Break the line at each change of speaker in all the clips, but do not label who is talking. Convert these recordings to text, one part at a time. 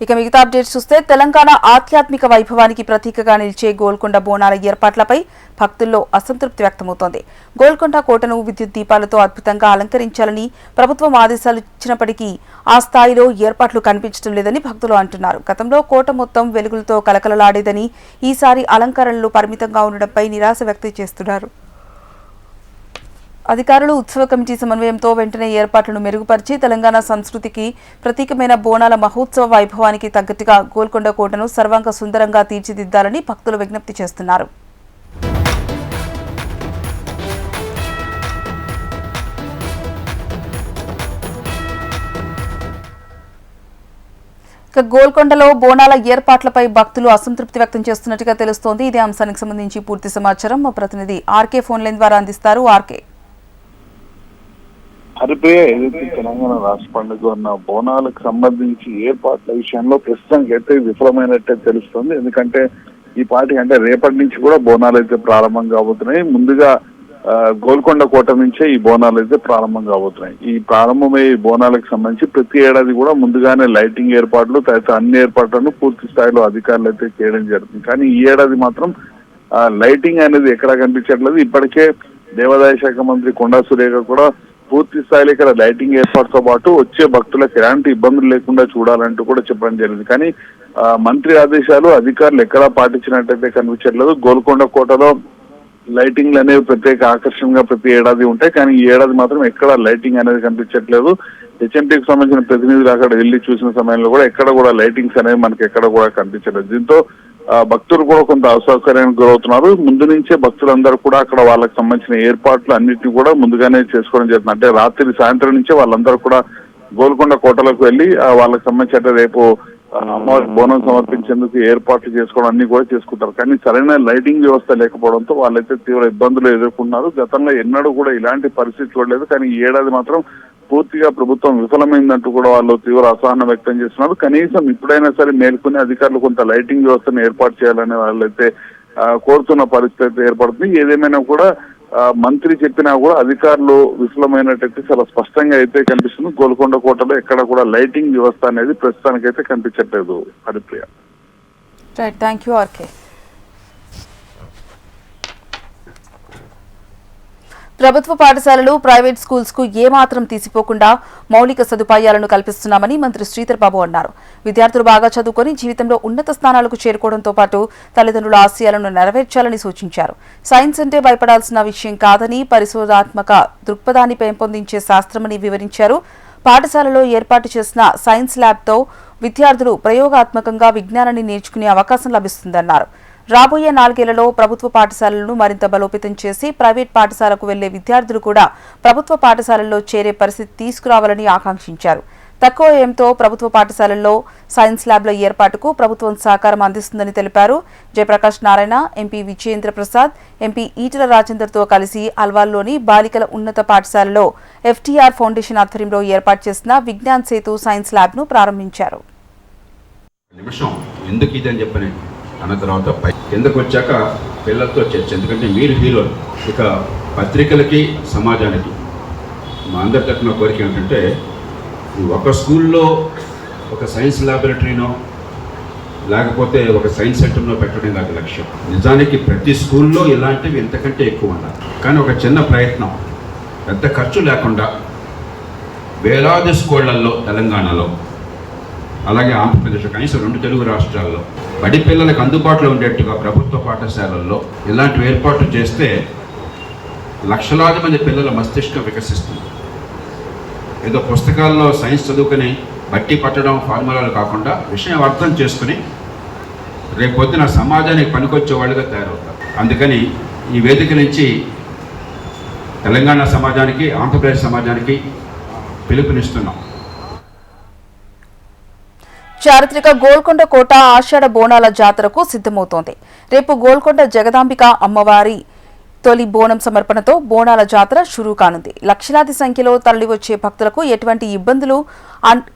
ఇక మిగతా అప్డేట్స్ చూస్తే తెలంగాణ ఆధ్యాత్మిక వైభవానికి ప్రతీకగా నిలిచే గోల్కొండ బోనాల ఏర్పాట్లపై భక్తుల్లో అసంతృప్తి వ్యక్తమవుతోంది. గోల్కొండ కోటను విద్యుత్ దీపాలతో అద్భుతంగా అలంకరించాలని ప్రభుత్వం ఆదేశాలు ఇచ్చినప్పటికీ ఆ స్థాయిలో ఏర్పాట్లు కనిపించడం లేదని భక్తులు అంటున్నారు. గతంలో కోట మొత్తం వెలుగులతో కలకలలాడేదని, ఈసారి అలంకరణలు పరిమితంగా ఉండడంపై నిరాశ వ్యక్తం చేస్తున్నారు. అధికారులు ఉత్సవ కమిటీ సమన్వయంతో వెంటనే ఏర్పాట్లను మెరుగుపరిచి తెలంగాణ సంస్కృతికి ప్రతీకమైన బోనాల మహోత్సవ వైభవానికి తగ్గట్టుగా గోల్కొండ కోటను సర్వాంగ సుందరంగా తీర్చిదిద్దాలని భక్తులు విజ్ఞప్తి చేస్తున్నారు. గోల్కొండలో బోనాల ఏర్పాట్లపై భక్తులు అసంతృప్తి వ్యక్తం చేస్తున్నట్టుగా తెలుస్తోంది. ఇదే అంశానికి సంబంధించి పూర్తి సమాచారం మా ప్రతినిధి ఆర్కే ఫోన్ లైన్ ద్వారా అందిస్తారు. ఆర్కే,
హరిప్రియ, ఏదైతే తెలంగాణ రాష్ట్ర పండుగ ఉన్న బోనాలకు సంబంధించి ఏర్పాట్ల విషయంలో ప్రస్తుతానికి అయితే విఫలమైనట్టే తెలుస్తుంది. ఎందుకంటే ఈ పార్టీ అంటే రేపటి నుంచి కూడా బోనాలు అయితే ప్రారంభం కాబోతున్నాయి. ముందుగా గోల్కొండ కోట నుంచే ఈ బోనాలు అయితే ప్రారంభం కాబోతున్నాయి. ఈ ప్రారంభమయ్యే బోనాలకు సంబంధించి ప్రతి ఏడాది కూడా ముందుగానే లైటింగ్ ఏర్పాట్లు తదితర అన్ని ఏర్పాట్లను పూర్తి స్థాయిలో అధికారులు అయితే చేయడం జరుగుతుంది. కానీ ఈ ఏడాది మాత్రం లైటింగ్ అనేది ఎక్కడా కనిపించట్లేదు. ఇప్పటికే దేవాదాయ శాఖ మంత్రి కొండా సురేఖ కూడా పూర్తి స్థాయిలో ఇక్కడ లైటింగ్ ఏర్పాటుతో పాటు వచ్చే భక్తులకు ఎలాంటి ఇబ్బందులు లేకుండా చూడాలంటూ కూడా చెప్పడం జరిగింది. కానీ మంత్రి ఆదేశాలు అధికారులు ఎక్కడా పాటించినట్టయితే కనిపించట్లేదు. గోల్కొండ కోటలో లైటింగ్లు అనేవి ప్రత్యేక ఆకర్షణగా ప్రతి ఏడాది ఉంటాయి. కానీ ఈ ఏడాది మాత్రం ఎక్కడ లైటింగ్ అనేది కనిపించట్లేదు. హెచ్ఎంటీకి సంబంధించిన ప్రతినిధులు అక్కడ వెళ్ళి చూసిన సమయంలో కూడా ఎక్కడ కూడా లైటింగ్స్ అనేవి మనకి ఎక్కడ కూడా కనిపించలేదు. దీంతో భక్తులు కూడా కొంత అసౌకర్యానికి గురవుతున్నారు. ముందు నుంచే భక్తులందరూ కూడా అక్కడ వాళ్ళకి సంబంధించిన ఏర్పాట్లు అన్నిటిని కూడా ముందుగానే చేసుకోవడం జరుగుతుంది. అంటే రాత్రి సాయంత్రం నుంచే వాళ్ళందరూ కూడా గోల్కొండ కోటలకు వెళ్ళి వాళ్ళకి సంబంధించి అంటే రేపు అమ్మవారి బోనం సమర్పించేందుకు ఏర్పాట్లు చేసుకోవడం అన్ని కూడా చేసుకుంటారు. కానీ సరైన లైటింగ్ వ్యవస్థ లేకపోవడంతో వాళ్ళైతే తీవ్ర ఇబ్బందులు ఎదుర్కొన్నారు. గతంలో ఎన్నడూ కూడా ఇలాంటి పరిస్థితి చూడలేదు. కానీ ఈ ఏడాది మాత్రం పూర్తిగా ప్రభుత్వం విఫలమైందంటూ కూడా వాళ్ళు తీవ్ర అసహనం వ్యక్తం చేస్తున్నారు. కనీసం ఇప్పుడైనా సరే మేల్కొని అధికారులు కొంత లైటింగ్ వ్యవస్థను ఏర్పాటు చేయాలని వాళ్ళైతే కోరుతున్న పరిస్థితి ఏర్పడుతుంది. ఏదేమైనా కూడా మంత్రి చెప్పినా కూడా అధికారులు విఫలమైనట్టయితే చాలా స్పష్టంగా అయితే కనిపిస్తుంది. గోల్కొండ కోటలో ఎక్కడ కూడా లైటింగ్ వ్యవస్థ అనేది ప్రస్తుతానికైతే కనిపించట్లేదు. హరిప్రియ.
Thank you RK. ప్రభుత్వ పాఠశాలలు, ప్రైవేట్ స్కూల్స్ కు ఏమాత్రం తీసిపోకుండా మౌలిక సదుపాయాలను కల్పిస్తున్నామని మంత్రి శ్రీధర్ బాబు అన్నారు. విద్యార్థులు బాగా చదువుకొని జీవితంలో ఉన్నత స్థానాలకు చేరుకోవడంతో పాటు తల్లిదండ్రుల ఆశయాలను నెరవేర్చాలని సూచించారు. సైన్స్ అంటే భయపడాల్సిన విషయం కాదని, పరిశోధనాత్మక దృక్పథాన్ని పెంపొందించే శాస్త్రమని వివరించారు. పాఠశాలలో ఏర్పాటు చేసిన సైన్స్ ల్యాబ్తో విద్యార్థులు ప్రయోగాత్మకంగా విజ్ఞానాన్ని నేర్చుకునే అవకాశం లభిస్తుందన్నారు. రాబోయే 4 ఏళ్లలో ప్రభుత్వ పాఠశాలలను మరింత బలోపేతం చేసి ప్రైవేట్ పాఠశాలకు వెళ్లే విద్యార్థులు కూడా ప్రభుత్వ పాఠశాలల్లో చేరే పరిస్థితి తీసుకురావాలని ఆకాంక్షించారు. తక్కువ వ్యయంతో ప్రభుత్వ పాఠశాలల్లో సైన్స్ ల్యాబ్ల ఏర్పాటుకు ప్రభుత్వం సహకారం అందిస్తుందని తెలిపారు. జయప్రకాష్ నారాయణ, ఎంపీ విజయేంద్ర ప్రసాద్, ఎంపీ ఈటల రాజేందర్తో కలిసి అల్వాల్లోని బాలికల ఉన్నత పాఠశాలలో FTR ఫౌండేషన్ ఆధ్వర్యంలో ఏర్పాటు చేసిన విజ్ఞాన్ సేతు సైన్స్ ల్యాబ్ను ప్రారంభించారు.
అన్న తర్వాత కిందకు వచ్చాక పిల్లలతో చర్చ, ఎందుకంటే మీరు హీరోలు. ఇక పత్రికలకి, సమాజానికి మా అందరి తరఫున కోరిక ఏంటంటే ఒక స్కూల్లో ఒక సైన్స్ ల్యాబొరేటరీనో లేకపోతే ఒక సైన్స్ సెంటర్నో పెట్టడం కాదు లక్ష్యం. నిజానికి ప్రతి స్కూల్లో ఇలాంటివి ఇంతకంటే ఎక్కువ ఉండాలి. కానీ ఒక చిన్న ప్రయత్నం, పెద్ద ఖర్చు లేకుండా వేలాది స్కూళ్లలో తెలంగాణలో, అలాగే ఆంధ్రప్రదేశ్, కనీసం 2 తెలుగు రాష్ట్రాల్లో బడి పిల్లలకు అందుబాటులో ఉండేట్టుగా ప్రభుత్వ పాఠశాలల్లో ఇలాంటి ఏర్పాట్లు చేస్తే లక్షలాది మంది పిల్లల మస్తిష్కం వికసిస్తుంది. ఏదో పుస్తకాల్లో సైన్స్ చదువుకుని బట్టి పట్టడం, ఫార్ములాలు కాకుండా విషయం అర్థం చేసుకుని రేపొద్దున సమాజానికి పనికొచ్చే వాళ్ళుగా తయారవుతారు. అందుకని ఈ వేదిక నుంచి తెలంగాణ సమాజానికి, ఆంధ్రప్రదేశ్ సమాజానికి పిలుపునిస్తున్నాం.
చారిత్రక గోల్కొండ కోట ఆషాఢ బోనాల జాతరకు సిద్ధమవుతోంది. రేపు గోల్కొండ జగదాంబిక అమ్మవారి తొలి బోనం సమర్పణతో బోనాల జాతర షురూ కానుంది. లక్షలాది సంఖ్యలో తరలివచ్చే భక్తులకు ఎటువంటి ఇబ్బందులు,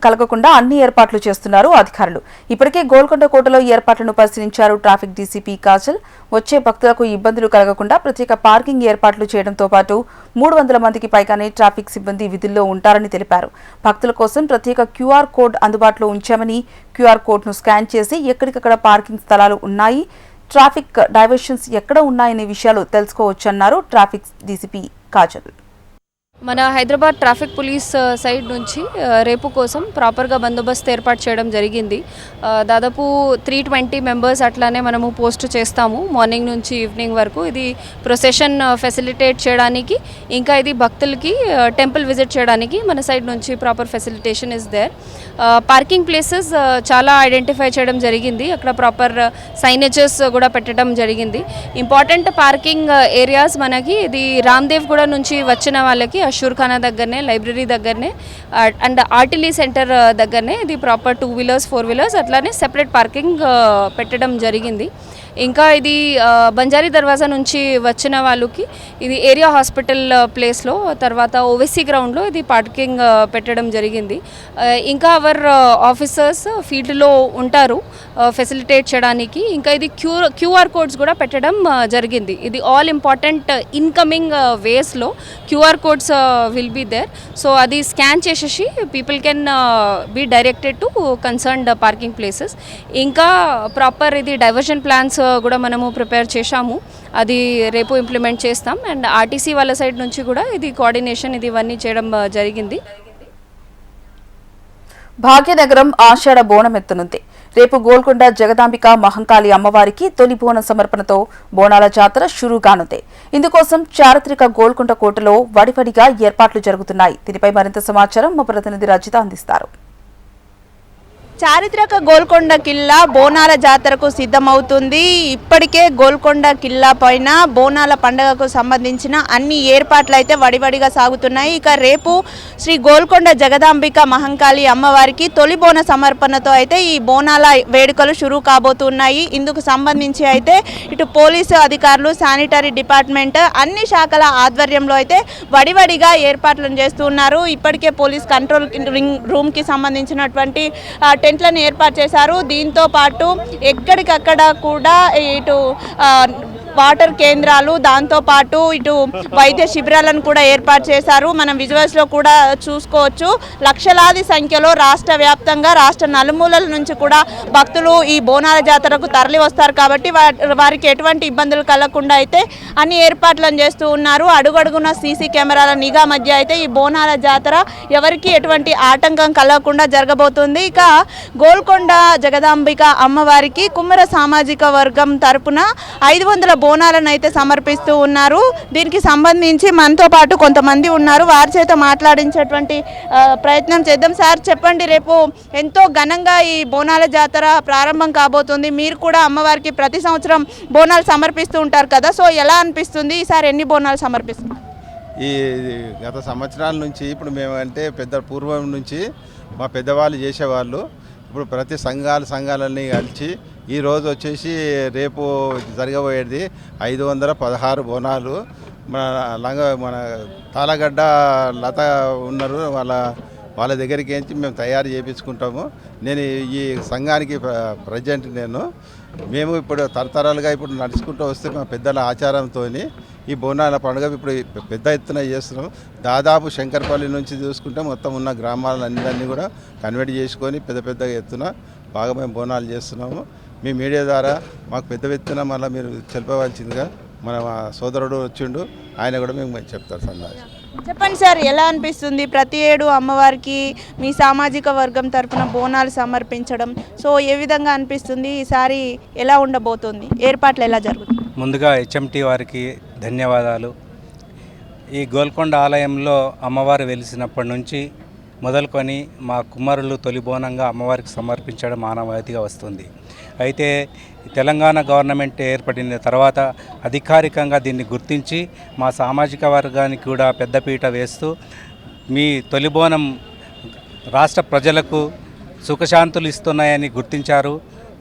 కలగకుండా అన్ని ఏర్పాట్లు చేస్తున్నారు అధికారులు. ఇప్పటికే గోల్కొండ కోటలో ఏర్పాట్లను పరిశీలించారు ట్రాఫిక్ డీసీపీ కాజల్. వచ్చే భక్తులకు ఇబ్బందులు కలగకుండా ప్రత్యేక పార్కింగ్ ఏర్పాట్లు చేయడంతో పాటు 300 మందికి పైగానే ట్రాఫిక్ సిబ్బంది విధుల్లో ఉంటారని తెలిపారు. భక్తుల కోసం ప్రత్యేక క్యూఆర్ కోడ్ అందుబాటులో ఉంచామని, క్యూఆర్ కోడ్ను స్కాన్ చేసి ఎక్కడికక్కడ పార్కింగ్ స్థలాలు ఉన్నాయి, ట్రాఫిక్ డైవర్షన్స్ ఎక్కడ ఉన్నాయనే విషయాలు తెలుసుకోవచ్చన్నారు ట్రాఫిక్ డీసీపీ కాజల్.
మన హైదరాబాద్ ట్రాఫిక్ పోలీస్ సైడ్ నుంచి రేపు కోసం ప్రాపర్గా బందోబస్తు ఏర్పాటు చేయడం జరిగింది. దాదాపు 320 మెంబర్స్ అట్లానే మనము పోస్ట్ చేస్తాము మార్నింగ్ నుంచి ఈవినింగ్ వరకు. ఇది ప్రొసెషన్ ఫెసిలిటేట్ చేయడానికి, ఇంకా ఇది భక్తులకి టెంపుల్ విజిట్ చేయడానికి మన సైడ్ నుంచి proper facilitation is there. Parking places చాలా ఐడెంటిఫై చేయడం జరిగింది. అక్కడ ప్రాపర్ సైనేజెస్ కూడా పెట్టడం జరిగింది. ఇంపార్టెంట్ పార్కింగ్ ఏరియాస్ మనకి ఇది రామ్దేవ్ గూడ నుంచి వచ్చిన వాళ్ళకి అషూర్ఖానా దగ్గరనే, లైబ్రరీ దగ్గరనే అండ్ ఆర్టిలీ సెంటర్ దగ్గరనే ఇది ప్రాపర్ 2 వీలర్స్ 4 వీలర్స్ అట్లానే సెపరేట్ పార్కింగ్ పెట్టడం జరిగింది. ఇంకా ఇది బంజారీ దర్వాజా నుంచి వచ్చిన వాళ్ళకి ఇది ఏరియా హాస్పిటల్ ప్లేస్లో, తర్వాత ఓవైసీ గ్రౌండ్లో ఇది పార్కింగ్ పెట్టడం జరిగింది. ఇంకా అవర్ ఆఫీసర్స్ ఫీల్డ్లో ఉంటారు ఫెసిలిటేట్ చేయడానికి. ఇంకా ఇది క్యూఆర్ కోడ్స్ కూడా పెట్టడం జరిగింది. ఇది ఆల్ ఇంపార్టెంట్ ఇన్కమింగ్ వేస్లో QR codes will be there. So అది స్కాన్ చేసేసి people can be directed to concerned parking places. ఇంకా ప్రాపర్ ఇది డైవర్షన్ ప్లాన్స్ కూడా మనము ప్రిపేర్ చేశాము, అది రేపు ఇంప్లిమెంట్ చేస్తాం. అండ్ ఆర్టీసీ వాళ్ళ సైడ్ నుంచి కూడా ఇది కోఆర్డినేషన్ ఇది ఇవన్నీ చేయడం జరిగింది.
భాగ్యనగరం ఆషాఢ బోనం ఎత్తునుంది. రేపు గోల్కొండ జగదాంబిక మహంకాళి అమ్మవారికి తొలి బోనం సమర్పణతో బోనాల జాతర షురూ కానుంది. ఇందుకోసం చారిత్రక గోల్కొండ కోటలో వడివడిగా ఏర్పాట్లు జరుగుతున్నాయి. దీనిపై మరింత సమాచారం మా ప్రతినిధి రజిత అందిస్తారు.
చారిత్రక గోల్కొండ కిల్లా బోనాల జాతరకు సిద్ధమవుతుంది. ఇప్పటికే గోల్కొండ కిల్లా పైన బోనాల పండుగకు సంబంధించిన అన్ని ఏర్పాట్లు అయితే వడివడిగా సాగుతున్నాయి. ఇక రేపు శ్రీ గోల్కొండ జగదాంబిక మహంకాళి అమ్మవారికి తొలి బోన సమర్పణతో అయితే ఈ బోనాల వేడుకలు షురూ కాబోతున్నాయి. ఇందుకు సంబంధించి అయితే ఇటు పోలీసు అధికారులు, శానిటరీ డిపార్ట్మెంట్ అన్ని శాఖల ఆధ్వర్యంలో అయితే వడివడిగా ఏర్పాట్లను చేస్తున్నారు. ఇప్పటికే పోలీస్ కంట్రోల్ రూమ్కి సంబంధించినటువంటి టెంట్లను ఏర్పాటు చేశారు. దీంతో పాటు ఎక్కడికక్కడ కూడా ఇటు వాటర్ కేంద్రాలు, దాంతోపాటు ఇటు వైద్య శిబిరాలను కూడా ఏర్పాటు చేశారు. మనం విజువల్స్లో కూడా చూసుకోవచ్చు. లక్షలాది సంఖ్యలో రాష్ట్ర వ్యాప్తంగా, రాష్ట్ర నలుమూలల నుంచి కూడా భక్తులు ఈ బోనాల జాతరకు తరలి వస్తారు. కాబట్టి వారికి ఎటువంటి ఇబ్బందులు కలగకుండా అయితే అన్ని ఏర్పాట్లను చేస్తూ ఉన్నారు. అడుగడుగున సీసీ కెమెరాల నిఘా మధ్య అయితే ఈ బోనాల జాతర ఎవరికి ఎటువంటి ఆటంకం కలగకుండా జరగబోతుంది. ఇక గోల్కొండ జగదాంబిక అమ్మవారికి కుమ్మర సామాజిక వర్గం తరపున 500 బోనాలను అయితే సమర్పిస్తూ ఉన్నారు. దీనికి సంబంధించి మనతో పాటు కొంతమంది ఉన్నారు, వారి చేత మాట్లాడించేటువంటి ప్రయత్నం చేద్దాం. సార్ చెప్పండి, రేపు ఎంతో ఘనంగా ఈ బోనాల జాతర ప్రారంభం కాబోతుంది. మీరు కూడా అమ్మవారికి ప్రతి సంవత్సరం బోనాలు సమర్పిస్తూ ఉంటారు కదా, సో ఎలా అనిపిస్తుంది? ఈసారి ఎన్ని బోనాలు సమర్పిస్తుంది?
ఈ గత సంవత్సరాల నుంచి ఇప్పుడు మేము అంటే పెద్ద పూర్వం నుంచి మా పెద్దవాళ్ళు చేసేవాళ్ళు. ఇప్పుడు ప్రతి సంఘాలన్నీ కలిసి ఈరోజు వచ్చేసి రేపు జరగబోయేది 516 బోనాలు. మన తాళగడ్డ లత ఉన్నారు, వాళ్ళ దగ్గరికి ఏంచి మేము తయారు చేయించుకుంటాము. నేను ఈ సంఘానికి ప్రెసిడెంట్. మేము ఇప్పుడు తరతరాలుగా ఇప్పుడు నడుచుకుంటూ వస్తే మా పెద్దల ఆచారంతో ఈ బోనాల పండుగ ఇప్పుడు పెద్ద ఎత్తున చేస్తున్నాం. దాదాపు శంకర్పల్లి నుంచి చూసుకుంటే మొత్తం ఉన్న గ్రామాలన్నీ కూడా కన్వర్ట్ చేసుకొని పెద్ద ఎత్తున బాగా మేము బోనాలు చేస్తున్నాము. మీ మీడియా ద్వారా మాకు పెద్ద ఎత్తున మళ్ళీ మీరు చెప్పవలసిందిగా మన సోదరుడు వచ్చిండు, ఆయన కూడా మేము చెప్తారు. సందేశం
చెప్పండి సార్, ఎలా అనిపిస్తుంది ప్రతి ఏడు అమ్మవారికి మీ సామాజిక వర్గం తరఫున బోనాలు సమర్పించడం? సో ఏ విధంగా అనిపిస్తుంది? ఈసారి ఎలా ఉండబోతుంది? ఏర్పాట్లు ఎలా జరుగుతుంది?
ముందుగా హెచ్ఎంటీ వారికి ధన్యవాదాలు. ఈ గోల్కొండ ఆలయంలో అమ్మవారు వెలిసినప్పటి నుంచి మొదలుకొని మా కుమ్మరులు తొలి బోనంగా అమ్మవారికి సమర్పించడం ఆనవాయితీగా వస్తుంది. అయితే తెలంగాణ గవర్నమెంట్ ఏర్పడిన తర్వాత అధికారికంగా దీన్ని గుర్తించి మా సామాజిక వర్గానికి కూడా పెద్దపీట వేస్తూ మీ తొలి బోనం రాష్ట్ర ప్రజలకు సుఖశాంతులు ఇస్తున్నాయని గుర్తించారు.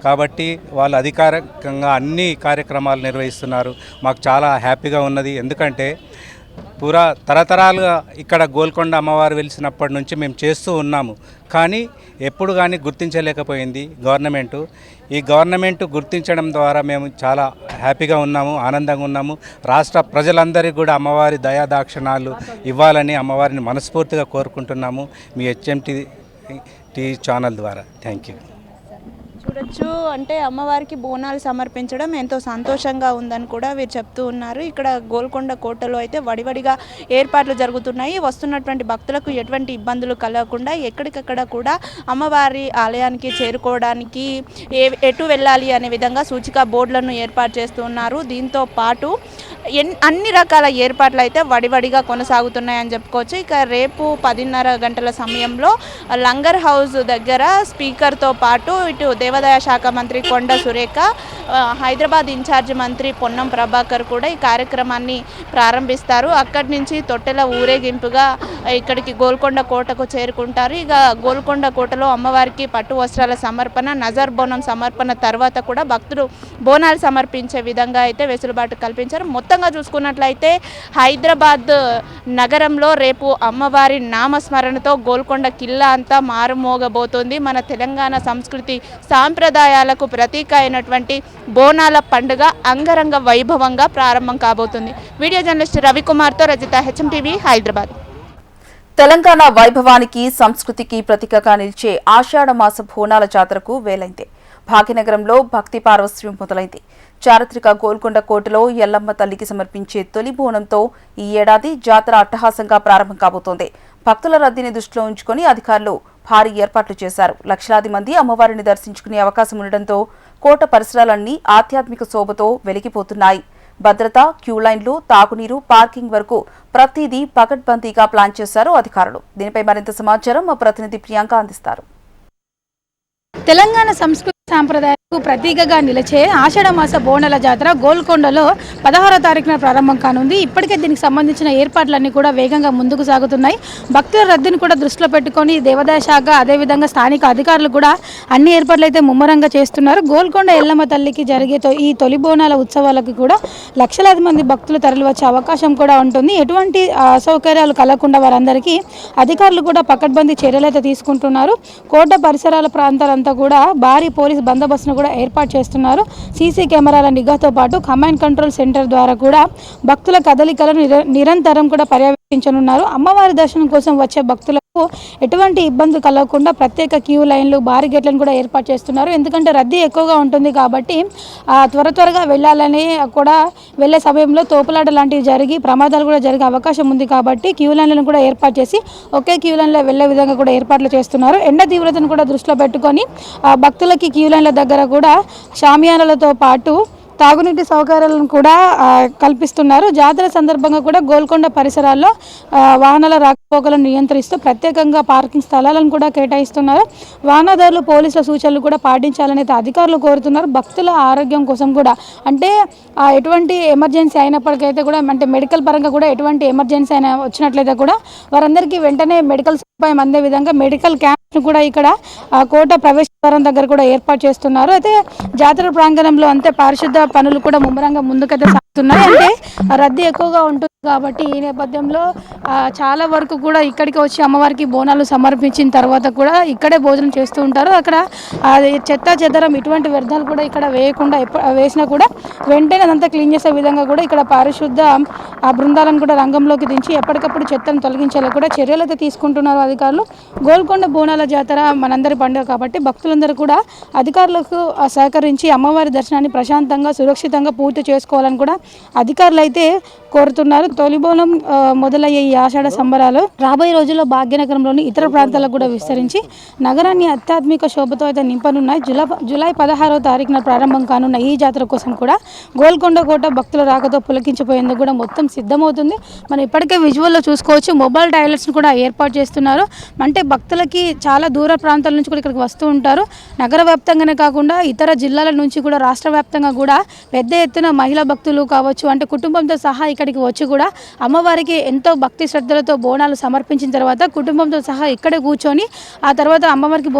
కాబట్టి వాళ్ళు అధికారికంగా అన్ని కార్యక్రమాలు నిర్వహిస్తున్నారు. మాకు చాలా హ్యాపీగా ఉన్నది. ఎందుకంటే తరతరాలుగా ఇక్కడ గోల్కొండ అమ్మవారు వెలిసినప్పటి నుంచి మేము చేస్తూ ఉన్నాము. కానీ ఎప్పుడు కానీ గుర్తించలేకపోయింది గవర్నమెంటు. ఈ గవర్నమెంట్ గుర్తించడం ద్వారా మేము చాలా హ్యాపీగా ఉన్నాము, ఆనందంగా ఉన్నాము. రాష్ట్ర ప్రజలందరికీ కూడా అమ్మవారి దయాదాక్షిణాలు ఇవ్వాలని అమ్మవారిని మనస్ఫూర్తిగా కోరుకుంటున్నాము మీ HMT ఛానల్ ద్వారా. Thank you.
చూడొచ్చు, అంటే అమ్మవారికి బోనాలు సమర్పించడం ఎంతో సంతోషంగా ఉందని కూడా వీరు చెప్తూ ఉన్నారు. ఇక్కడ గోల్కొండ కోటలో అయితే వడివడిగా ఏర్పాట్లు జరుగుతున్నాయి. వస్తున్నటువంటి భక్తులకు ఎటువంటి ఇబ్బందులు కలగకుండా ఎక్కడికక్కడ కూడా అమ్మవారి ఆలయానికి చేరుకోవడానికి ఎటు వెళ్ళాలి అనే విధంగా సూచిక బోర్డులను ఏర్పాటు చేస్తూ ఉన్నారు. దీంతో పాటు అన్ని రకాల ఏర్పాట్లు అయితే వడివడిగా కొనసాగుతున్నాయని చెప్పుకోవచ్చు. ఇక రేపు 10:30 గంటల సమయంలో లంగర్ హౌస్ దగ్గర స్పీకర్తో పాటు ఇటు దేవాదాయ శాఖ మంత్రి కొండ సురేఖ, హైదరాబాద్ ఇన్ఛార్జ్ మంత్రి పొన్నం ప్రభాకర్ కూడా ఈ కార్యక్రమాన్ని ప్రారంభిస్తారు. అక్కడి నుంచి తొట్టెల ఊరేగింపుగా ఇక్కడికి గోల్కొండ కోటకు చేరుకుంటారు. ఇక గోల్కొండ కోటలో అమ్మవారికి పట్టు వస్త్రాల సమర్పణ, నజర్ బోనం సమర్పణ తర్వాత కూడా భక్తులు బోనాలు సమర్పించే విధంగా అయితే వెసులుబాటు కల్పించారు. మొత్తంగా చూసుకున్నట్లయితే హైదరాబాద్ నగరంలో రేపు అమ్మవారి నామస్మరణతో గోల్కొండ కిల్లా అంతా మారుమోగబోతోంది. మన తెలంగాణ సంస్కృతి సాంప్రదాయాలకు ప్రతీక అయినటువంటి బోనాల పండుగ అంగరంగ వైభవంగా ప్రారంభం కాబోతుంది. వీడియో జర్నలిస్ట్ రవికుమార్తో రజిత, HMTV, హైదరాబాద్.
తెలంగాణ వైభవానికి సంస్కృతికి ప్రతీకగా నిలిచే ఆషాఢ మాస బోనాల జాతరకు వేలైంది. భాగ్యనగరంలో భక్తి పార్వశ్యం మొదలైంది. చారిత్రక గోల్కొండ కోటలో ఎల్లమ్మ తల్లికి సమర్పించే తొలి బోనంతో ఈ ఏడాది జాతర అట్టహాసంగా ప్రారంభం కాబోతోంది. భక్తుల రద్దీని దృష్టిలో ఉంచుకుని అధికారులు భారీ ఏర్పాట్లు చేశారు. లక్షలాది మంది అమ్మవారిని దర్శించుకునే అవకాశం ఉండడంతో కోట పరిసరాలన్నీ ఆధ్యాత్మిక శోభతో వెలిగిపోతున్నాయి. భద్రత, క్యూ లైన్లు, తాగునీరు, పార్కింగ్ వరకు ప్రతిదీ పకడ్బందీగా ప్లాన్ చేశారు అధికారులు. దీనిపై మరింత సమాచారం మా ప్రతినిధి ప్రియాంక అందిస్తారు.
తెలంగాణ సంస్కృతి సాంప్రదాయాలకు ప్రతీకగా నిలిచే ఆషాఢ మాస బోనాల జాతర గోల్కొండలో 16వ తారీఖున ప్రారంభం కానుంది. ఇప్పటికే దీనికి సంబంధించిన ఏర్పాట్లన్నీ కూడా వేగంగా ముందుకు సాగుతున్నాయి. భక్తుల రద్దీని కూడా దృష్టిలో పెట్టుకొని దేవాదాయ శాఖ అదేవిధంగా స్థానిక అధికారులు కూడా అన్ని ఏర్పాట్లు అయితే ముమ్మరంగా చేస్తున్నారు. గోల్కొండ ఎల్లమ్మ తల్లికి జరిగే ఈ తొలి బోనాల ఉత్సవాలకు కూడా లక్షలాది మంది భక్తులు తరలివచ్చే అవకాశం కూడా ఉంటుంది. ఎటువంటి అసౌకర్యాలు కలగకుండా వారందరికీ అధికారులు కూడా పకడ్బందీ చర్యలు అయితే తీసుకుంటున్నారు. కోట పరిసరాల ప్రాంతాలంతా కూడా భారీ పోలీస్ బందోబస్తును కూడా ఏర్పాటు చేస్తున్నారు. సీసీ కెమెరాల నిఘాతో పాటు కమాండ్ కంట్రోల్ సెంటర్ ద్వారా కూడా భక్తుల కదలికలను నిరంతరం కూడా పర్యవేక్షించనున్నారు. అమ్మవారి దర్శనం కోసం వచ్చే భక్తులకు ఎటువంటి ఇబ్బంది కలగకుండా ప్రత్యేక క్యూ లైన్లు, బారిగేట్లను కూడా ఏర్పాటు చేస్తున్నారు. ఎందుకంటే రద్దీ ఎక్కువగా ఉంటుంది కాబట్టి త్వరగా వెళ్ళాలని కూడా వెళ్ళే సమయంలో తోపులాట లాంటివి జరిగి ప్రమాదాలు కూడా జరిగే అవకాశం ఉంది కాబట్టి క్యూ లైన్లను కూడా ఏర్పాటు చేసి ఒకే క్యూ లైన్లో వెళ్లే విధంగా కూడా ఏర్పాట్లు చేస్తున్నారు. ఎండ తీవ్రతను కూడా దృష్టిలో పెట్టుకొని భక్తులకి క్యూ లైన్ల దగ్గర కూడా షామియానాలతో పాటు తాగునీటి సౌకర్యాలను కూడా కల్పిస్తున్నారు. జాతర సందర్భంగా కూడా గోల్కొండ పరిసరాల్లో వాహనాల రాకపోకలను నియంత్రిస్తూ ప్రత్యేకంగా పార్కింగ్ స్థలాలను కూడా కేటాయిస్తున్నారు. వాహనదారులు పోలీసుల సూచనలు కూడా పాటించాలని అధికారులు కోరుతున్నారు. భక్తుల ఆరోగ్యం కోసం కూడా అంటే ఎటువంటి ఎమర్జెన్సీ అయినప్పటికైతే కూడా అంటే మెడికల్ పరంగా కూడా ఎటువంటి ఎమర్జెన్సీ అయినా వచ్చినట్లయితే కూడా వారందరికీ వెంటనే మెడికల్ సదుపాయం అందే విధంగా మెడికల్ క్యాంప్ను కూడా ఇక్కడ కోట ప్రవేశ ద్వారం దగ్గర కూడా ఏర్పాటు చేస్తున్నారు. అయితే జాతర ప్రాంగణంలో అంతే పారిశుద్ధ పనులు కూడా ముమ్మరంగా ముందుకైతే సాగుతున్నాయి. అంటే రద్దీ ఎక్కువగా ఉంటుంది కాబట్టి ఈ నేపథ్యంలో చాలా వరకు కూడా ఇక్కడికి వచ్చి అమ్మవారికి బోనాలు సమర్పించిన తర్వాత కూడా ఇక్కడే భోజనం చేస్తూ ఉంటారు. అక్కడ చెత్త చెదరం ఇటువంటి వ్యర్థాలు కూడా ఇక్కడ వేయకుండా వేసినా కూడా వెంటనే అదంతా క్లీన్ చేసే విధంగా కూడా ఇక్కడ పారిశుద్ధ బృందాలను కూడా రంగంలోకి దించి ఎప్పటికప్పుడు చెత్తను తొలగించేలా కూడా చర్యలు అయితే తీసుకుంటున్నారు అధికారులు. గోల్కొండ బోనాల జాతర మనందరి పండుగ కాబట్టి భక్తులందరూ కూడా అధికారులకు సహకరించి అమ్మవారి దర్శనాన్ని ప్రశాంతంగా సురక్షితంగా పూర్తి చేసుకోవాలని కూడా అధికారులు అయితే కోరుతున్నారు. తొలి బోనం మొదలయ్యే ఈ ఆషాఢ సంబరాలు రాబోయే రోజుల్లో భాగ్యనగరంలోని ఇతర ప్రాంతాలకు కూడా విస్తరించి నగరాన్ని ఆధ్యాత్మిక శోభతో అయితే నింపనున్నాయి. జూలై 16వ తారీఖున ప్రారంభం కానున్న ఈ జాతర కోసం కూడా గోల్కొండ కోట భక్తుల రాకతో పులకించిపోయేందుకు కూడా మొత్తం సిద్ధమవుతుంది. మనం ఇప్పటికే విజువల్లో చూసుకోవచ్చు. మొబైల్ టాయిలెట్స్ని కూడా ఏర్పాటు చేస్తున్నారు. అంటే భక్తులకి చాలా దూర ప్రాంతాల నుంచి కూడా ఇక్కడికి వస్తూ ఉంటారు. నగర వ్యాప్తంగానే కాకుండా ఇతర జిల్లాల నుంచి కూడా రాష్ట్ర వ్యాప్తంగా కూడా పెద్ద ఎత్తున మహిళా భక్తులు కావచ్చు అంటే కుటుంబంతో సహా ఇక్కడ ఇక్కడికి వచ్చి కూడా అమ్మవారికి ఎంతో భక్తి శ్రద్ధలతో బోనాలు సమర్పించిన తర్వాత కుటుంబంతో సహా ఇక్కడే కూర్చొని ఆ తర్వాత అమ్మవారికి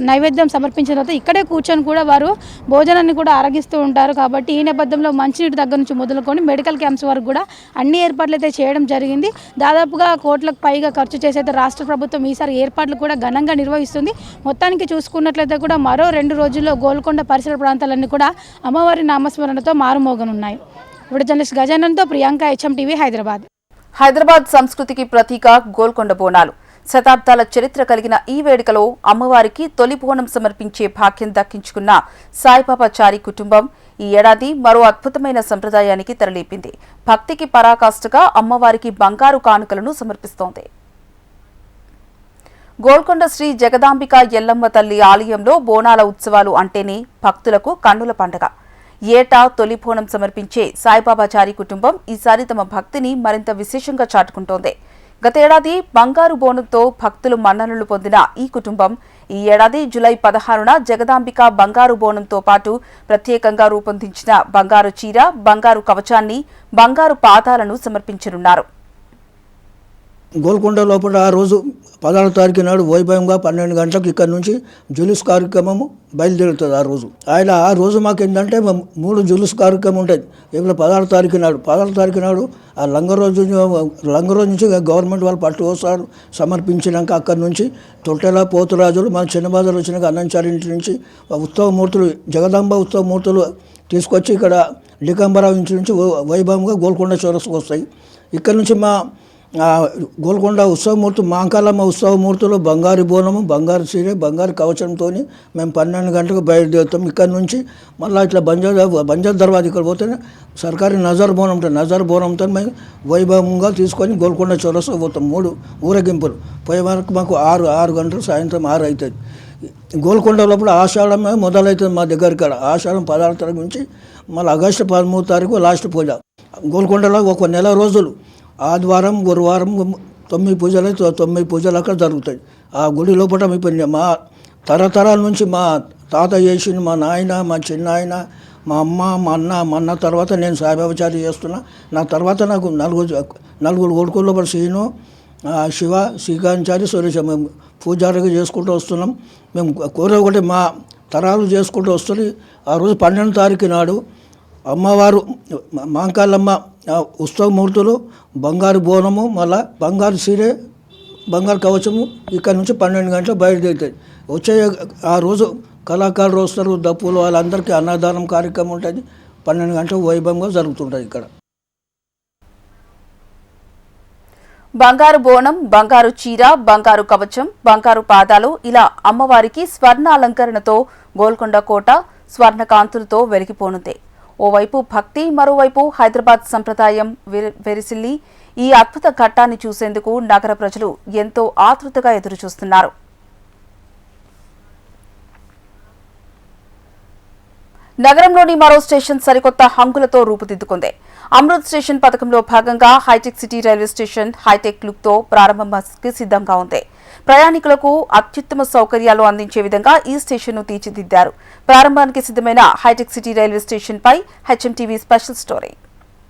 నైవేద్యం సమర్పించిన తర్వాత ఇక్కడే కూర్చొని కూడా వారు భోజనాన్ని కూడా ఆరగిస్తూ ఉంటారు. కాబట్టి ఈ నేపథ్యంలో మంచినీటి దగ్గర నుంచి మొదలుకొని మెడికల్ క్యాంప్స్ వరకు కూడా అన్ని ఏర్పాట్లు అయితే చేయడం జరిగింది. దాదాపుగా కోట్లకు పైగా ఖర్చు చేసైతే రాష్ట్ర ప్రభుత్వం ఈసారి ఏర్పాట్లు కూడా ఘనంగా నిర్వహిస్తుంది. మొత్తానికి చూసుకున్నట్లయితే కూడా మరో 2 రోజుల్లో గోల్కొండ పరిసర ప్రాంతాలన్నీ కూడా అమ్మవారి నామస్మరణతో మారుమోగనున్నాయి. ఇప్పుడు జర్నలిస్ట్ గజానంతో ప్రియాంక, HMTV, హైదరాబాద్.
హైదరాబాద్ సంస్కృతికి ప్రతీక గోల్కొండ బోనాలు. శతాబ్దాల చరిత్ర కలిగిన ఈ వేడుకలో అమ్మవారికి తొలి బోనం సమర్పించే భాగ్యం దక్కించుకున్న సాయిబాబాచారి కుటుంబం ఈ ఏడాది మరో అద్భుతమైన సంప్రదాయానికి తెరలేపింది. భక్తికి పరాకాష్ఠగా అమ్మవారికి బంగారు కానుకలను సమర్పిస్తోంది. గోల్కొండ శ్రీ జగదాంబిక ఎల్లమ్మ తల్లి ఆలయంలో బోనాల ఉత్సవాలు అంటేనే భక్తులకు కన్నుల పండగ. ఏటా తొలి బోనం సమర్పించే సాయిబాబాచారి కుటుంబం ఈసారి తమ భక్తిని మరింత విశేషంగా చాటుకుంటోంది. గతేడాది బంగారు బోనంతో భక్తులు మన్ననలు పొందిన ఈ కుటుంబం ఈ ఏడాది జూలై 16న జగదాంబిక బంగారు బోనంతో పాటు ప్రత్యేకంగా రూపొందించిన బంగారు చీర, బంగారు కవచాన్ని, బంగారు పాదాలను సమర్పించనున్నారు.
గోల్కొండ లోపల ఆ రోజు 16వ తారీఖు నాడు వైభవంగా 12 గంటలకు ఇక్కడ నుంచి జులుస్ కార్యక్రమము బయలుదేరుతుంది. ఆ రోజు మాకు ఏంటంటే 3 జులుస్ కార్యక్రమం ఉంటుంది. ఇప్పుడు 16వ తారీఖు నాడు ఆ లంగ రోజు నుంచి గవర్నమెంట్ వాళ్ళు పట్టు వస్తారు సమర్పించినాక అక్కడి నుంచి తొట్టెల పోతురాజులు మన చిన్నబాజారు వచ్చినాక అన్నంచారి ఇంటి నుంచి ఉత్సవమూర్తులు, జగదాంబ ఉత్సవమూర్తులు తీసుకొచ్చి ఇక్కడ లికంబరావు ఇంటి నుంచి వైభవంగా గోల్కొండ చౌరస్కు వస్తాయి. ఇక్కడ నుంచి మా గోల్కొండ ఉత్సవమూర్తి మాంకాలమ్మ ఉత్సవమూర్తులు బంగారు బోనము, బంగారు చీర, బంగారు కవచంతో మేము 12 గంటలకు బయలుదేరుతాం. ఇక్కడ నుంచి మళ్ళీ ఇట్లా బంజార్ దర్వాజ ఇక్కడ పోతేనే సర్కారీ నజర్ బోనం ఉంటుంది. నజర్ బోనంతో మేము వైభవంగా తీసుకొని గోల్కొండ చౌరస్తా పోతాం. 3 ఊరేగింపులు పోయే వరకు మాకు 6 గంటలు, సాయంత్రం 6 అవుతుంది. గోల్కొండ లోపల ఆషాఢమే మొదలవుతుంది మా దగ్గర. ఇక్కడ ఆషాఢం 16వ తారీఖు నుంచి మళ్ళీ ఆగస్టు 13వ తారీఖు లాస్ట్ పూజ. గోల్కొండలో ఒక నెల రోజులు ఆదివారం, గురువారం 9 పూజలు 9 పూజలు అక్కడ జరుగుతాయి. ఆ గుడి లోపల మా తరతరాల నుంచి మా తాత చేసిన, మా నాయన, మా చిన్నాయన, మా అమ్మ, మా అన్న తర్వాత నేను సాయిబాబాచారి చేస్తున్నా. నా తర్వాత నాకు నలుగురు కొడుకుల లోపల శ్రీను, శివ, శ్రీకాంచారి, సురేష్ మేము పూజారిగా చేసుకుంటూ వస్తున్నాం. మేము కోరే ఒకటి మా తరాలు చేసుకుంటూ వస్తుంది. ఆ రోజు 12వ తారీఖు నాడు అమ్మవారు మాంకాలమ్మ ఉత్సవమూర్తులు బంగారు బోనము, మళ్ళా బంగారు సీరే, బంగారు కవచము ఇక్కడ నుంచి 12 గంటలకు బయలుదేరుతాయి. వచ్చే ఆ రోజు కళాకారులు వస్తారు, దప్పులు, వాళ్ళందరికీ అన్నదానం కార్యక్రమం ఉంటుంది. 12 గంటలకు వైభవంగా జరుగుతుంటుంది ఇక్కడ.
బంగారు బోనం, బంగారు చీర, బంగారు కవచం, బంగారు పాదాలు ఇలా అమ్మవారికి స్వర్ణ అలంకరణతో గోల్కొండ కోట స్వర్ణ కాంతులతో వెలిగిపోనుంది. ఓవైపు భక్తి, మరోవైపు హైదరాబాద్ సంప్రదాయం వెరిసిల్లి ఈ అద్భుత ఘట్టాన్ని చూసేందుకు నగర ప్రజలు ఎంతో ఆతృతగా ఎదురుచూస్తున్నారు. నగరంలోని మరో స్టేషన్ సరికొత్త హంగులతో రూపుదిద్దుకుంది. అమృత్ స్టేషన్ పథకంలో భాగంగా హైటెక్ సిటీ రైల్వే స్టేషన్ హైటెక్ లుక్తో ప్రారంభానికి సిద్ధంగా ఉంది. ప్రయాణికులకు అత్యుత్తమ సౌకర్యాలు అందించే విధంగా ఈ స్టేషన్ను తీర్చిదిద్దారు. ప్రారంభానికి సిద్ధమైన హైటెక్ సిటీ రైల్వే స్టేషన్పై HMTV స్పెషల్ స్టోరీ.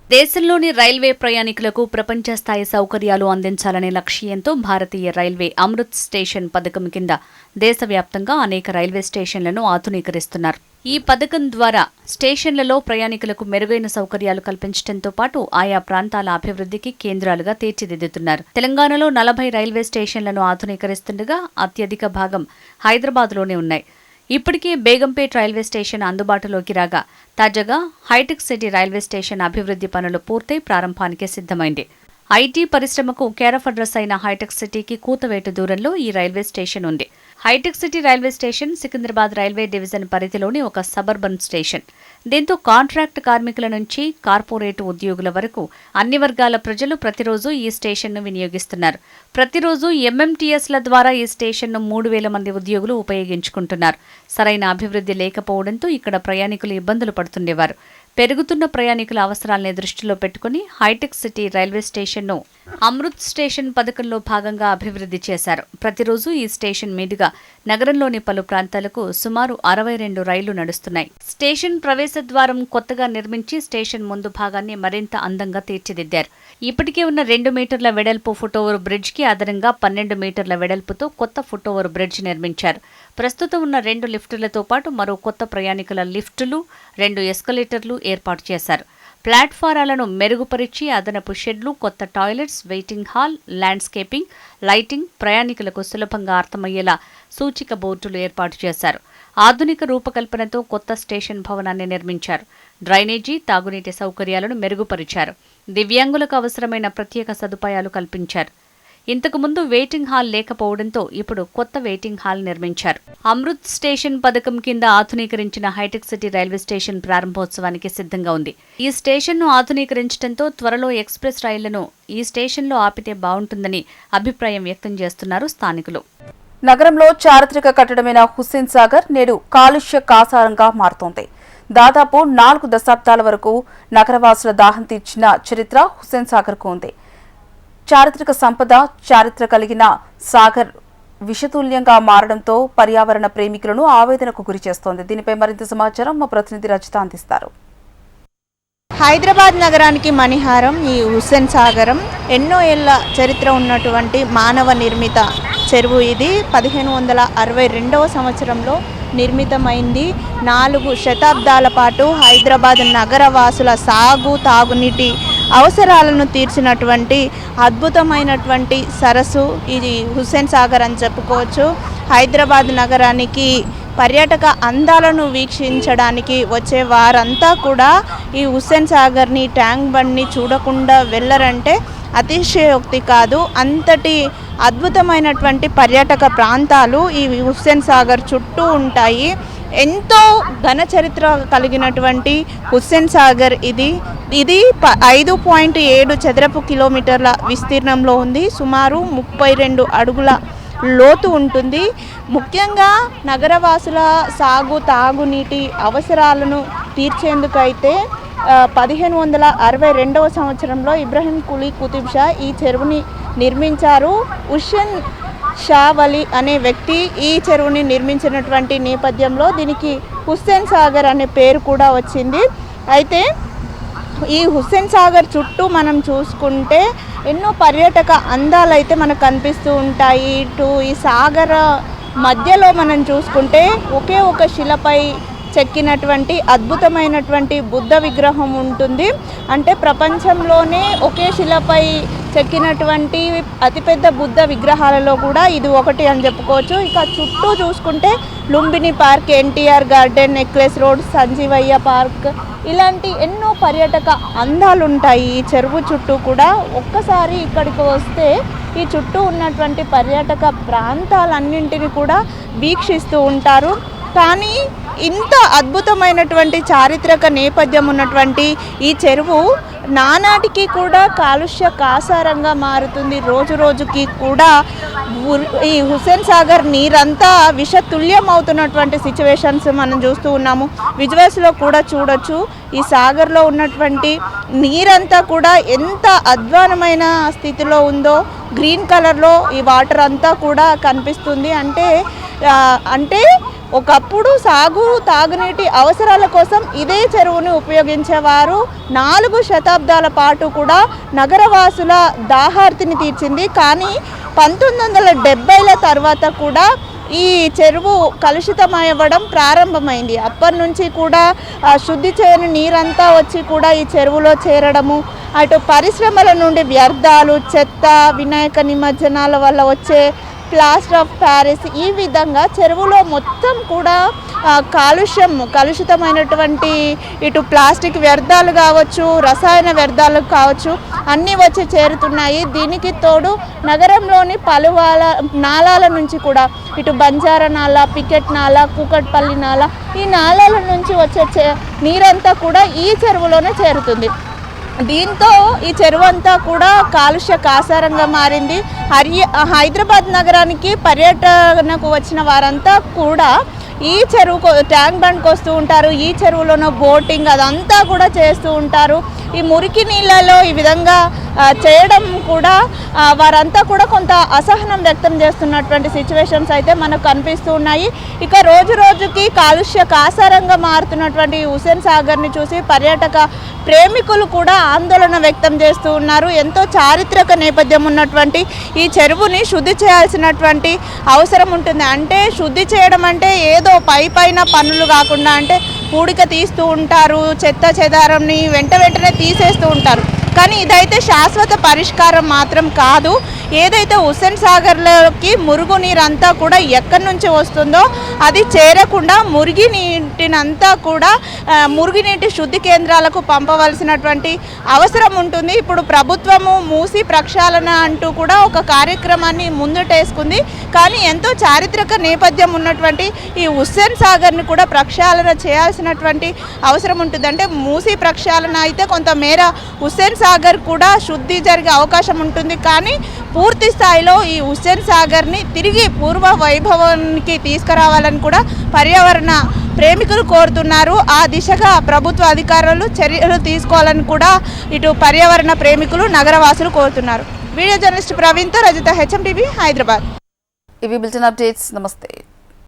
దేశంలోని రైల్వే ప్రయాణికులకు ప్రపంచ స్థాయి సౌకర్యాలు అందించాలనే లక్ష్యంతో భారతీయ రైల్వే అమృత్ స్టేషన్ పథకం కింద దేశవ్యాప్తంగా అనేక రైల్వే స్టేషన్లను ఆధునీకరిస్తున్నారు. ఈ పథకం ద్వారా స్టేషన్లలో ప్రయాణికులకు మెరుగైన సౌకర్యాలు కల్పించడంతో పాటు ఆయా ప్రాంతాల అభివృద్ధికి కేంద్రాలుగా తీర్చిదిద్దుతున్నారు. తెలంగాణలో 40 రైల్వే స్టేషన్లను ఆధునీకరిస్తుండగా అత్యధిక భాగం హైదరాబాద్లోనే ఉన్నాయి. ఇప్పటికే బేగంపేట్ రైల్వే స్టేషన్ అందుబాటులోకి రాగా తాజాగా హైటెక్ సిటీ రైల్వే స్టేషన్ అభివృద్ధి పనులు పూర్తయి ప్రారంభానికి సిద్ధమైంది. ఐటీ పరిశ్రమకు కేరఫ్ అడ్రస్ అయిన హైటెక్ సిటీకి కూతవేటు దూరంలో ఈ రైల్వే స్టేషన్ ఉంది. హైటెక్ City railway station Secunderabad railway division పరిధిలోని ఒక సబర్బన్ స్టేషన్. దీంతో కాంట్రాక్ట్ కార్మికుల నుంచి కార్పొరేట్ ఉద్యోగుల వరకు అన్ని వర్గాల ప్రజలు ప్రతిరోజు ఈ స్టేషన్ను వినియోగిస్తున్నారు. ప్రతిరోజు MMTSల ద్వారా ఈ స్టేషన్ను 3000 మంది ఉద్యోగులు ఉపయోగించుకుంటున్నారు. సరైన అభివృద్ధి లేకపోవడంతో ఇక్కడ ప్రయాణికులు ఇబ్బందులు పడుతుండేవారు. పెరుగుతున్న ప్రయాణికుల అవసరాలను దృష్టిలో పెట్టుకుని హైటెక్ సిటీ రైల్వే స్టేషన్ను అమృత్ స్టేషన్ పథకంలో భాగంగా అభివృద్ధి చేశారు. ప్రతిరోజు ఈ స్టేషన్ మీదుగా నగరంలోని పలు ప్రాంతాలకు సుమారు 62 రైళ్లు నడుస్తున్నాయి. స్టేషన్ ప్రవేశ ద్వారం కొత్తగా నిర్మించి స్టేషన్ ముందు భాగాన్ని మరింత అందంగా తీర్చిదిద్దారు. ఇప్పటికే ఉన్న 2 మీటర్ల వెడల్పు ఫుట్ఓవర్ బ్రిడ్జ్ కి అదనంగా 12 మీటర్ల వెడల్పుతో కొత్త ఫుట్ఓవర్ బ్రిడ్జ్ నిర్మించారు. ప్రస్తుతం ఉన్న 2 లిఫ్టులతో పాటు మరో కొత్త ప్రయాణికుల లిఫ్టులు, 2 ఎస్కలేటర్లు ఏర్పాటు చేశారు. ప్లాట్ఫారాలను మెరుగుపరిచి అదనపు షెడ్లు, కొత్త toilets, waiting hall, landscaping, lighting, ప్రయాణికులకు సులభంగా అర్థమయ్యేలా సూచిక బోర్డులు ఏర్పాటు చేశారు. ఆధునిక రూపకల్పనతో కొత్త స్టేషన్ భవనాన్ని నిర్మించారు. డ్రైనేజీ, తాగునీటి సౌకర్యాలను మెరుగుపరిచారు. దివ్యాంగులకు అవసరమైన ప్రత్యేక సదుపాయాలు కల్పించారు. ఇంతకు ముందు వెయిటింగ్ హాల్ లేకపోవడంతో ఇప్పుడు కొత్త వెయిటింగ్ హాల్ నిర్మించారు. అమృత్ స్టేషన్ పథకం కింద ఆధునీకరించిన హైటెక్ సిటీ రైల్వే స్టేషన్ ప్రారంభోత్సవానికి సిద్ధంగా ఉంది. ఈ స్టేషన్ను ఆధునీకరించడంతో త్వరలో ఎక్స్ప్రెస్ రైళ్లను ఈ స్టేషన్లో ఆపితే బాగుంటుందని అభిప్రాయం వ్యక్తం చేస్తున్నారు స్థానికులు.
నగరంలో చారిత్రక కట్టడమైన హుస్సేన్ సాగర్ నేడు కాలుష్య కాసారంగా మారుతోంది. దాదాపు 4 దశాబ్దాల వరకు నగరవాసుల దాహం తీర్చిన చరిత్ర హుస్సేన్ సాగర్కు ఉంది. చారిత్రక సంపద, చారిత్ర కలిగిన సాగర్ విషతుల్యంగా మారడంతో పర్యావరణ ప్రేమికులను ఆవేదనకు గురి చేస్తోంది. దీనిపై మరింత సమాచారం మా ప్రతినిధి రచిత అందిస్తారు.
హైదరాబాద్ నగరానికి మణిహారం ఈ హుస్సేన్ సాగరం. ఎన్నో ఏళ్ల చరిత్ర ఉన్నటువంటి మానవ నిర్మిత చెరువు ఇది. 1562వ సంవత్సరంలో నిర్మితమైంది. 4 శతాబ్దాల పాటు హైదరాబాద్ నగరవాసుల సాగు, తాగునీటి అవసరాలను తీర్చినటువంటి అద్భుతమైనటువంటి సరస్సు ఇది హుస్సేన్ సాగర్ అని చెప్పుకోవచ్చు. హైదరాబాద్ నగరానికి పర్యాటక అందాలను వీక్షించడానికి వచ్చే వారంతా కూడా ఈ హుస్సేన్ సాగర్ని, ట్యాంక్ బండ్ని చూడకుండా వెళ్ళరంటే అతిశయోక్తి కాదు. అంతటి అద్భుతమైనటువంటి పర్యాటక ప్రాంతాలు ఈ హుస్సేన్ సాగర్ చుట్టూ ఉంటాయి. ఎంతో ఘన చరిత్ర కలిగినటువంటి హుస్సేన్ సాగర్ ఇది 5.7 చదరపు కిలోమీటర్ల విస్తీర్ణంలో ఉంది. సుమారు 32 అడుగుల లోతు ఉంటుంది. ముఖ్యంగా నగరవాసుల సాగు, తాగునీటి అవసరాలను తీర్చేందుకైతే 1562వ సంవత్సరంలో ఇబ్రాహీం కులీ కుతుబ్ షా ఈ చెరువుని నిర్మించారు. హుస్సేన్ షా వలి అనే వ్యక్తి ఈ చెరువుని నిర్మించినటువంటి నేపథ్యంలో దీనికి హుస్సేన్ సాగర్ అనే పేరు కూడా వచ్చింది. అయితే ఈ హుస్సేన్ సాగర్ చుట్టూ మనం చూసుకుంటే ఎన్నో పర్యాటక అందాలు అయితే మనకు కనిపిస్తూ ఉంటాయి. ఇటు ఈ సాగర మధ్యలో మనం చూసుకుంటే ఒకే ఒక శిలపై చెక్కినటువంటి అద్భుతమైనటువంటి బుద్ధ విగ్రహం ఉంటుంది. అంటే ప్రపంచంలోనే ఒకే శిలపై చెక్కినటువంటి అతిపెద్ద బుద్ధ విగ్రహాలలో కూడా ఇది ఒకటి అని చెప్పుకోవచ్చు. ఇక చుట్టూ చూసుకుంటే Lumbini Park, NTR Garden, Necklace Road, Sanjeevaiah Park ఇలాంటి ఎన్నో పర్యాటక అందాలు ఉంటాయి ఈ చెరువు చుట్టూ కూడా. ఒక్కసారి ఇక్కడికి వస్తే ఈ చుట్టూ ఉన్నటువంటి పర్యాటక ప్రాంతాలన్నింటినీ కూడా వీక్షిస్తూ ఉంటారు. కానీ ఇంత అద్భుతమైనటువంటి చారిత్రక నేపథ్యం ఉన్నటువంటి ఈ చెరువు నానాటికి కూడా కాలుష్య కాసారంగా మారుతుంది. రోజు రోజుకి కూడా ఈ హుస్సేన్ సాగర్ నీరంతా విషతుల్యం అవుతున్నటువంటి సిచ్యువేషన్స్ మనం చూస్తూ ఉన్నాము. విజువల్స్లో కూడా చూడొచ్చు. ఈ సాగర్లో ఉన్నటువంటి నీరంతా కూడా ఎంత అధ్వానమైన స్థితిలో ఉందో. గ్రీన్ కలర్లో ఈ వాటర్ అంతా కూడా కనిపిస్తుంది. అంటే ఒకప్పుడు సాగు, తాగునీటి అవసరాల కోసం ఇదే చెరువుని ఉపయోగించేవారు. 4 శతాబ్దాల పాటు కూడా నగరవాసుల దాహార్తిని తీర్చింది. కానీ 1970ల తర్వాత కూడా ఈ చెరువు కలుషితమవ్వడం ప్రారంభమైంది. అప్పటి నుంచి కూడా శుద్ధి చేయని నీరంతా వచ్చి కూడా ఈ చెరువులో చేరడము, అటు పరిశ్రమల నుండి వ్యర్థాలు, చెత్త, వినాయక నిమజ్జనాల వల్ల వచ్చే ప్లాస్టర్ ఆఫ్ ప్యారిస్ ఈ విధంగా చెరువులో మొత్తం కూడా కలుషితమైనటువంటి ఇటు ప్లాస్టిక్ వ్యర్థాలు కావచ్చు, రసాయన వ్యర్థాలు కావచ్చు అన్నీ వచ్చి చేరుతున్నాయి. దీనికి తోడు నగరంలోని పలు నాలాల నుంచి కూడా ఇటు బంజారా నాలా, పికెట్ నాలా, కూకట్పల్లి నాలా ఈ నాలాల నుంచి వచ్చే నీరంతా కూడా ఈ చెరువులోనే చేరుతుంది. దీంతో ఈ చెరువు అంతా కూడా కాలుష్య కాసారంగా మారింది. హైదరాబాద్ నగరానికి పర్యటనకు వచ్చిన వారంతా కూడా ఈ చెరువుకు ట్యాంక్ బండ్కి వస్తూ ఉంటారు, ఈ చెరువులోనో బోటింగ్ అదంతా కూడా చేస్తూ ఉంటారు. ఈ మురికి నీళ్ళలో ఈ విధంగా చేయడం కూడా వారంతా కూడా కొంత అసహనం వ్యక్తం చేస్తున్నటువంటి సిచ్యువేషన్స్ అయితే మనకు కనిపిస్తూ ఉన్నాయి. ఇక రోజు రోజుకి కాలుష్య కాసారంగా మారుతున్నటువంటి హుస్సేన్ సాగర్ని చూసి పర్యాటక ప్రేమికులు కూడా ఆందోళన వ్యక్తం చేస్తూ ఉన్నారు. ఎంతో చారిత్రక నేపథ్యం ఉన్నటువంటి ఈ చెరువుని శుద్ధి చేయాల్సినటువంటి అవసరం ఉంటుంది. అంటే శుద్ధి చేయడం అంటే ఏదో పైన పనులు కాకుండా, అంటే పూడిక తీస్తూ ఉంటారు, చెత్త చెదారంని వెంటనే తీసేస్తూ ఉంటారు. కానీ ఇదైతే శాశ్వత పరిష్కారం మాత్రం కాదు. ఏదైతే హుస్సేన్ సాగర్లోకి మురుగునీరంతా కూడా ఎక్కడి నుంచి వస్తుందో అది చేరకుండా మురుగునీటినంతా కూడా మురుగునీటి శుద్ధి కేంద్రాలకు పంపవలసినటువంటి అవసరం ఉంటుంది. ఇప్పుడు ప్రభుత్వము మూసి ప్రక్షాళన అంటూ కూడా ఒక కార్యక్రమాన్ని ముందుటేసుకుంది. కానీ ఎంతో చారిత్రక నేపథ్యం ఉన్నటువంటి ఈ హుస్సేన్ సాగర్ని కూడా ప్రక్షాళన చేయాల్సినటువంటి అవసరం ఉంటుంది. అంటే మూసి ప్రక్షాళన అయితే కొంతమేర హుస్సేన్ సాగర్ కూడా శుద్ధి జరిగే అవకాశం ఉంటుంది. కానీ పూర్తి స్థాయిలో ఈ హుస్సేన్ సాగర్ని తిరిగి పూర్వ వైభవానికి తీసుకురావాలని కూడా పర్యావరణ ప్రేమికులు కోరుతున్నారు. ఆ దిశగా ప్రభుత్వ అధికారులు చర్యలు తీసుకోవాలని కూడా ఇటు పర్యావరణ ప్రేమికులు, నగరవాసులు కోరుతున్నారు. వీడియో జర్నలిస్ట్ ప్రవీణ్తో రజిత, HMTV, హైదరాబాద్.
ఇవి బులెటిన్ అప్డేట్స్. నమస్తే.